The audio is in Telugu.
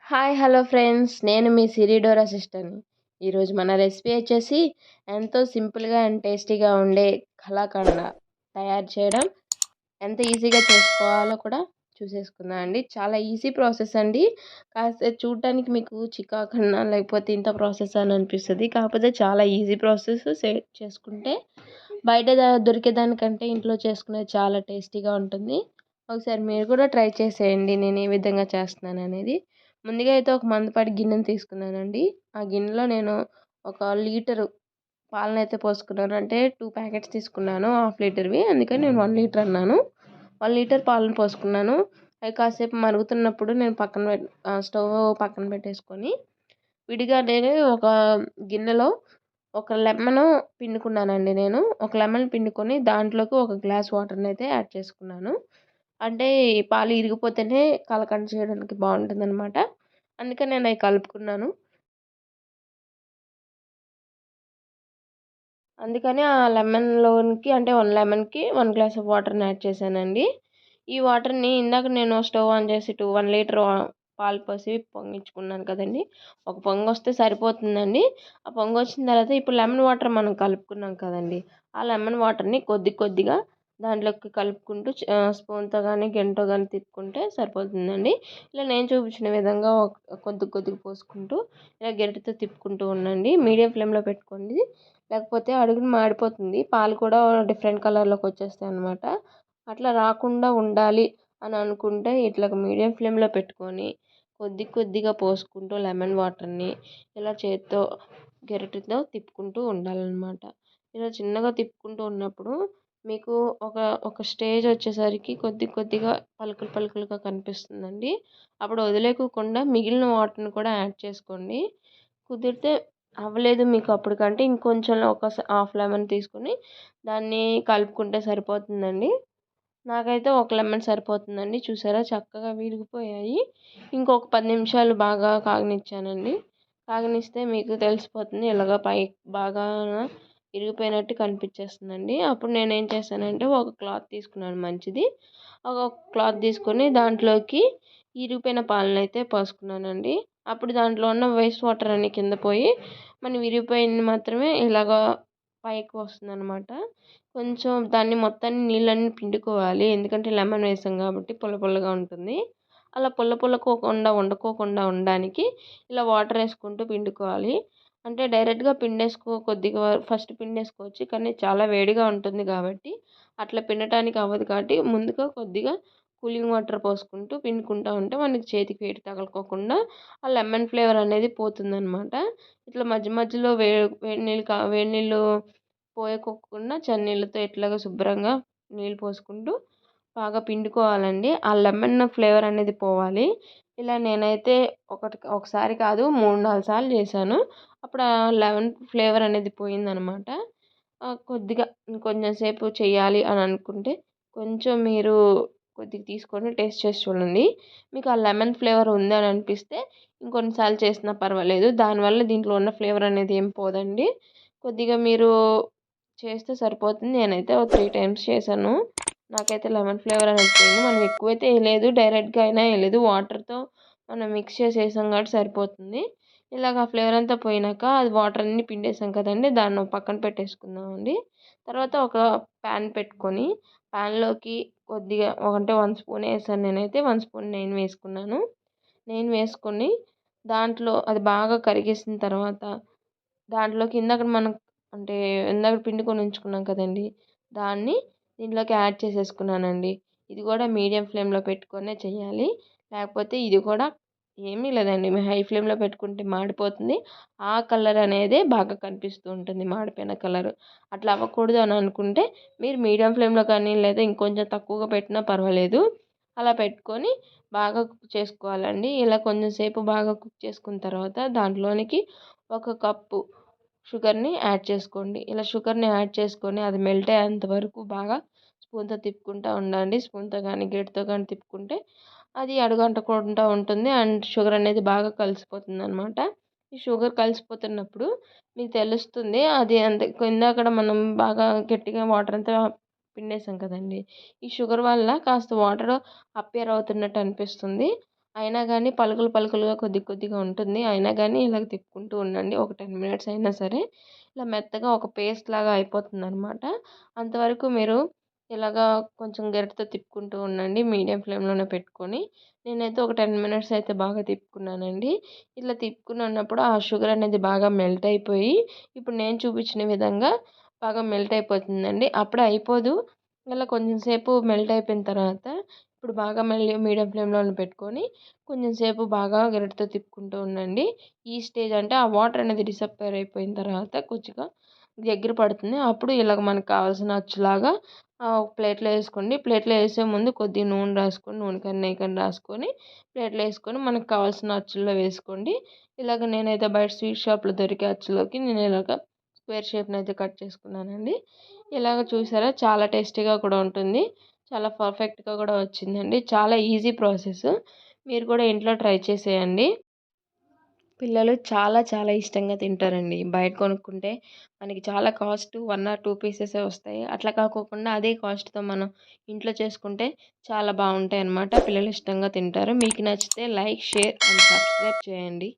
హాయ్ హలో ఫ్రెండ్స్, నేను మీ సిరిడోరా సిస్టర్ని. ఈరోజు మన రెసిపీ వచ్చేసి ఎంతో సింపుల్గా అండ్ టేస్టీగా ఉండే కలాకండ తయారు చేయడం ఎంత ఈజీగా చేసుకోవాలో కూడా చూసేసుకుందాం అండి. చాలా ఈజీ ప్రాసెస్ అండి. కాస్త చూడటానికి మీకు చికాకన్నా లేకపోతే ఇంత ప్రాసెస్ అని అనిపిస్తుంది, కాకపోతే చాలా ఈజీ ప్రాసెస్. చేసుకుంటే బయట దొరికేదానికంటే ఇంట్లో చేసుకునేది చాలా టేస్టీగా ఉంటుంది. ఒకసారి మీరు కూడా ట్రై చేసేయండి నేను ఏ విధంగా చేస్తున్నాను అనేది. ముందుగా అయితే ఒక మందపాటి గిన్నెను తీసుకున్నానండి. ఆ గిన్నెలో నేను 1 లీటరు పాలను అయితే పోసుకున్నాను. అంటే 2 ప్యాకెట్స్ తీసుకున్నాను, హాఫ్ లీటర్వి, అందుకని నేను 1 లీటర్ అన్నాను. 1 లీటర్ పాలను పోసుకున్నాను. అవి కాసేపు మరుగుతున్నప్పుడు నేను స్టవ్ పక్కన పెట్టేసుకొని విడిగా నేను ఒక గిన్నెలో ఒక లెమన్ పిండుకున్నానండి. నేను ఒక లెమన్ పిండుకొని దాంట్లోకి 1 గ్లాస్ వాటర్ని అయితే యాడ్ చేసుకున్నాను. అంటే ఈ పాలు ఇరిగిపోతేనే కలకండ చేయడానికి బాగుంటుందన్నమాట. అందుకని నేను అవి కలుపుకున్నాను. అందుకని ఆ లెమన్లోనికి అంటే 1 లెమన్కి 1 గ్లాస్ ఆఫ్ వాటర్ని యాడ్ చేశానండి. ఈ వాటర్ని ఇందాక నేను స్టవ్ ఆన్ చేసి 1 లీటర్ పాలు పోసి పొంగించుకున్నాను కదండి. ఒక పొంగు వస్తే సరిపోతుందండి. ఆ పొంగు వచ్చిన తర్వాత ఇప్పుడు లెమన్ వాటర్ మనం కలుపుకున్నాం కదండి, ఆ లెమన్ వాటర్ని కొద్ది కొద్దిగా దాంట్లోకి కలుపుకుంటూ స్పూన్తో కానీ గెంటో కానీ తిప్పుకుంటే సరిపోతుందండి. ఇలా నేను చూపించిన విధంగా కొద్ది కొద్దిగా పోసుకుంటూ ఇలా గెంటతో తిప్పుకుంటూ ఉండండి. మీడియం ఫ్లేమ్లో పెట్టుకోండి, లేకపోతే అడుగున మాడిపోతుంది. పాలు కూడా డిఫరెంట్ కలర్లోకి వచ్చేస్తాయి అన్నమాట. అట్లా రాకుండా ఉండాలి అని అనుకుంటే ఇట్లా మీడియం ఫ్లేమ్లో పెట్టుకొని కొద్ది కొద్దిగా పోసుకుంటూ లెమన్ వాటర్ని ఇలా చేత్తో గెరటితో తిప్పుకుంటూ ఉండాలన్నమాట. ఇలా చిన్నగా తిప్పుకుంటూ ఉన్నప్పుడు మీకు ఒక ఒక స్టేజ్ వచ్చేసరికి కొద్ది కొద్దిగా పలుకులు పలుకులుగా కనిపిస్తుందండి. అప్పుడు వదిలేకోకుండా మిగిలిన వాటర్ని కూడా యాడ్ చేసుకోండి. కుదిరితే అవ్వలేదు మీకు అప్పటికంటే ఇంకొంచెం ఒక హాఫ్ లెమన్ తీసుకుని దాన్ని కలుపుకుంటే సరిపోతుందండి. నాకైతే 1 లెమన్ సరిపోతుందండి. చూసారా చక్కగా విరిగిపోయాయి. ఇంకొక 10 నిమిషాలు బాగా కాగనిచ్చానండి. కాగనిస్తే మీకు తెలిసిపోతుంది ఇలాగ పై బాగా విరిగిపోయినట్టు కనిపించేస్తుందండి. అప్పుడు నేను ఏం చేశానంటే ఒక క్లాత్ తీసుకున్నాను మంచిది. ఒక క్లాత్ తీసుకొని దాంట్లోకి ఇరిగిపోయిన పాలను అయితే పోసుకున్నానండి. అప్పుడు దాంట్లో ఉన్న వేస్ట్ వాటర్ అన్ని కింద పోయి మనం విరిగిపోయింది మాత్రమే ఇలాగా పైకి వస్తుందన్నమాట. కొంచెం దాన్ని మొత్తాన్ని నీళ్ళన్నీ పిండుకోవాలి, ఎందుకంటే లెమన్ వేసాం కాబట్టి పుల్ల పుల్లగా ఉంటుంది. అలా పుల్లకోకుండా వండుకోకుండా ఉండడానికి ఇలా వాటర్ వేసుకుంటూ పిండుకోవాలి. అంటే డైరెక్ట్గా కొద్దిగా ఫస్ట్ పిండేసుకోవచ్చు, కానీ చాలా వేడిగా ఉంటుంది కాబట్టి అట్లా పిండటానికి అవ్వదు. కాబట్టి ముందుగా కొద్దిగా కూలింగ్ వాటర్ పోసుకుంటూ పిండుకుంటూ ఉంటే మనకి చేతికి వేడి తగలకోకుండా ఆ లెమన్ ఫ్లేవర్ అనేది పోతుందన్నమాట. ఇట్లా మధ్య మధ్యలో వేడి నీళ్ళు పోయకోకుండా చన్నీళ్ళతో ఇట్లాగా శుభ్రంగా నీళ్ళు పోసుకుంటూ బాగా పిండుకోవాలండి. ఆ లెమన్ ఫ్లేవర్ అనేది పోవాలి. ఇలా నేనైతే ఒకసారి కాదు 3-4 సార్లు చేశాను. అప్పుడు ఆ లెమన్ ఫ్లేవర్ అనేది పోయిందనమాట. కొద్దిగా ఇంకొంచెం సేపు చేయాలి అని అనుకుంటే కొంచెం మీరు కొద్దిగా తీసుకొని టేస్ట్ చేసి చూడండి. మీకు ఆ లెమన్ ఫ్లేవర్ ఉంది అని అనిపిస్తే ఇంకొన్నిసార్లు చేసినా పర్వాలేదు. దానివల్ల దీంట్లో ఉన్న ఫ్లేవర్ అనేది ఏం పోదండి. కొద్దిగా మీరు చేస్తే సరిపోతుంది. నేనైతే ఒక 3 టైమ్స్ చేశాను. నాకైతే లెమన్ ఫ్లేవర్ అనేది పోయింది. మనం ఎక్కువైతే వేయలేదు, డైరెక్ట్గా అయినా వేయలేదు, వాటర్తో మనం మిక్స్ చేసి వేసాం కాబట్టి సరిపోతుంది. ఇలాగ ఆ ఫ్లేవర్ అంతా పోయినాక అది వాటర్ అన్ని పిండేసాం కదండి, దాన్ని పక్కన పెట్టేసుకుందామండి. తర్వాత ఒక ప్యాన్ పెట్టుకొని ప్యాన్లోకి కొద్దిగా అంటే 1 స్పూన్ వేసాను నేనైతే. 1 స్పూన్ నెయ్యి వేసుకున్నాను. నెయ్యి వేసుకొని దాంట్లో అది బాగా కరిగేసిన తర్వాత దాంట్లోకి ఇందాక పిండుకొని ఉంచుకున్నాం కదండి, దాన్ని దీంట్లోకి యాడ్ చేసేసుకున్నానండి. ఇది కూడా మీడియం ఫ్లేమ్లో పెట్టుకొనే చేయాలి, లేకపోతే ఇది కూడా ఏమీ లేదండి, హై ఫ్లేమ్లో పెట్టుకుంటే మాడిపోతుంది. ఆ కలర్ అనేది బాగా కనిపిస్తూ ఉంటుంది, మాడిపోయిన కలర్. అట్లా అవ్వకూడదు అని అనుకుంటే మీరు మీడియం ఫ్లేమ్లో కానీ లేదా ఇంకొంచెం తక్కువగా పెట్టినా పర్వాలేదు. అలా పెట్టుకొని బాగా కుక్ చేసుకోవాలండి. ఇలా కొంచెం సేపు బాగా కుక్ చేసుకున్న తర్వాత దాంట్లోనికి 1 కప్పు షుగర్ని యాడ్ చేసుకోండి. ఇలా షుగర్ని యాడ్ చేసుకొని అది మెల్ట్ అయ్యేంత వరకు బాగా స్పూన్తో తిప్పుకుంటూ ఉండండి. స్పూన్తో కానీ గరిటెతో కానీ తిప్పుకుంటే అది అడుగంటకుండా ఉంటుంది అండ్ షుగర్ అనేది బాగా కలిసిపోతుంది అనమాట. ఈ షుగర్ కలిసిపోతున్నప్పుడు మీకు తెలుస్తుంది అది అంతే. ఇందాక మనం బాగా గట్టిగా వాటర్ అంతా పిండేసాం కదండి, ఈ షుగర్ వల్ల కాస్త వాటర్ అప్పేర్ అవుతున్నట్టు అనిపిస్తుంది. అయినా కానీ పలుకులుగా కొద్దిగా ఉంటుంది. అయినా కానీ ఇలాగ తిప్పుకుంటూ ఉండండి. ఒక 10 మినిట్స్ అయినా సరే ఇలా మెత్తగా ఒక పేస్ట్ లాగా అయిపోతుందనమాట. అంతవరకు మీరు ఇలాగా కొంచెం గరిటెతో తిప్పుకుంటూ ఉండండి మీడియం ఫ్లేమ్‌లోనే పెట్టుకొని. నేనైతే ఒక 10 మినిట్స్ అయితే బాగా తిప్పుకున్నానండి. ఇట్లా తిప్పుకున్నప్పుడు ఆ షుగర్ అనేది బాగా మెల్ట్ అయిపోయి ఇప్పుడు నేను చూపించిన విధంగా బాగా మెల్ట్ అయిపోతుందండి. అప్పుడే అయిపోదు. ఇలా కొంచెం సేపు మెల్ట్ అయిపోయిన తర్వాత ఇప్పుడు బాగా మళ్ళీ మీడియం ఫ్లేమ్‌లోనే పెట్టుకొని కొంచెం సేపు బాగా గరిటెతో తిప్పుకుంటూ ఉండండి. ఈ స్టేజ్ అంటే ఆ వాటర్ అనేది డిసప్పేర్ అయిపోయిన తర్వాత కొద్దిగా దగ్గర పడుతుంది. అప్పుడు ఇలాగ మనకు కావాల్సిన అచ్చులాగా ఒక ప్లేట్‌లో ఏసుకోండి. ప్లేట్‌లో ఏసే ముందు కొద్దిగా నూనె రాసుకొని, నూనె కానీ, నెయ్యి కానీ రాసుకొని ప్లేట్‌లో ఏసుకొని మనకు కావాల్సిన అచ్చుల్లో వేసుకోండి. ఇలాగ నేనైతే బయట స్వీట్ షాప్‌లో దొరికే అచ్చులోకి నేను ఇలాగ స్క్వేర్ షేప్‌నైతే కట్ చేసుకున్నానండి. ఇలాగ చూసారా చాలా టేస్టీగా కూడా ఉంటుంది. చాలా పర్ఫెక్ట్‌గా కూడా వచ్చిందండి. చాలా ఈజీ ప్రాసెస్. మీరు కూడా ఇంట్లో ట్రై చేసేయండి. పిల్లలు చాలా ఇష్టంగా తింటారండి. బయట కొనుక్కుంటే మనకి చాలా కాస్ట్ 1 ఆర్ 2 పీసెసే వస్తాయి. అట్లా కాకోకుండా అదే కాస్ట్‌తో మనం ఇంట్లో చేసుకుంటే చాలా బావుంటాయన్నమాట. పిల్లలు ఇష్టంగా తింటారు. మీకు నచ్చితే లైక్, షేర్ అండ్ సబ్స్క్రైబ్ చేయండి.